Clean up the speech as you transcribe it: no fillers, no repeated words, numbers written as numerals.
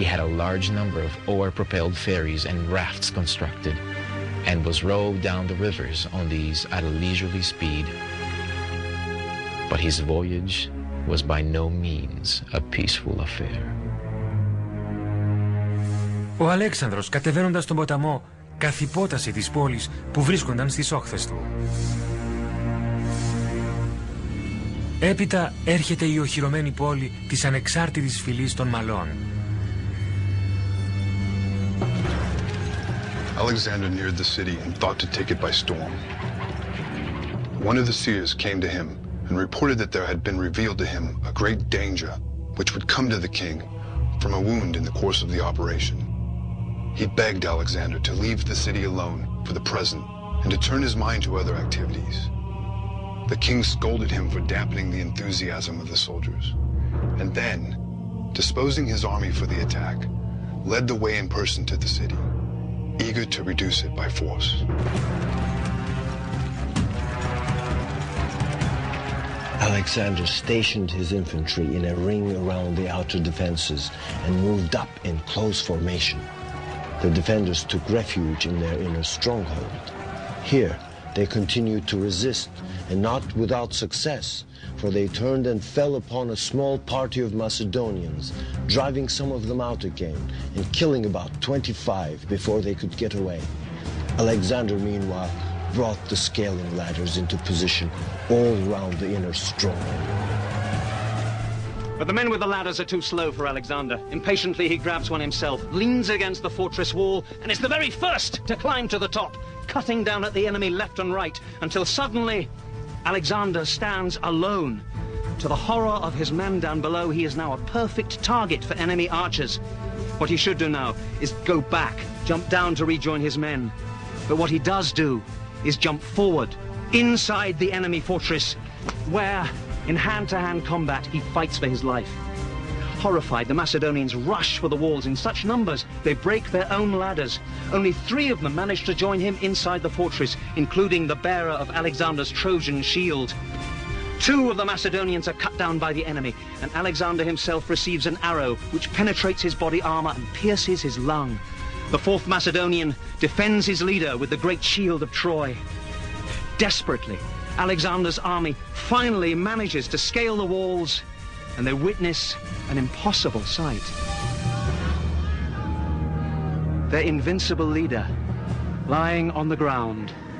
He had a large number of oar-propelled ferries and rafts constructed, and was rowed down the rivers on these at a leisurely speed. But his voyage was by no means a peaceful affair. Ο Αλέξανδρος, κατεβαίνοντας τον ποταμό, καθυπότασε τις πόλεις που βρίσκονταν στις όχθες του. Έπειτα έρχεται η οχυρωμένη πόλη της ανεξάρτητης φυλής των Μαλών. Alexander neared the city and thought to take it by storm. One of the seers came to him and reported that there had been revealed to him a great danger which would come to the king from a wound in the course of the operation. He begged Alexander to leave the city alone for the present and to turn his mind to other activities. The king scolded him for dampening the enthusiasm of the soldiers, and then, disposing his army for the attack, led the way in person to the city, eager to reduce it by force. Alexander stationed his infantry in a ring around the outer defenses and moved up in close formation. The defenders took refuge in their inner stronghold. Here, they continued to resist, and not without success, for they turned and fell upon a small party of Macedonians, driving some of them out again and killing about 25 before they could get away. Alexander, meanwhile, brought the scaling ladders into position all around the inner stronghold. But the men with the ladders are too slow for Alexander. Impatiently, he grabs one himself, leans against the fortress wall, and is the very first to climb to the top, cutting down at the enemy left and right, until suddenly Alexander stands alone. To the horror of his men down below, he is now a perfect target for enemy archers. What he should do now is go back, jump down to rejoin his men. But what he does do is jump forward, inside the enemy fortress, where, in hand-to-hand combat, he fights for his life. Horrified, the Macedonians rush for the walls in such numbers, they break their own ladders. Only 3 of them manage to join him inside the fortress, including the bearer of Alexander's Trojan shield. 2 of the Macedonians are cut down by the enemy, and Alexander himself receives an arrow which penetrates his body armor and pierces his lung. The 4th Macedonian defends his leader with the great shield of Troy. Desperately, Alexander's army finally manages to scale the walls, and they witness an impossible sight. Their invincible leader, lying on the ground,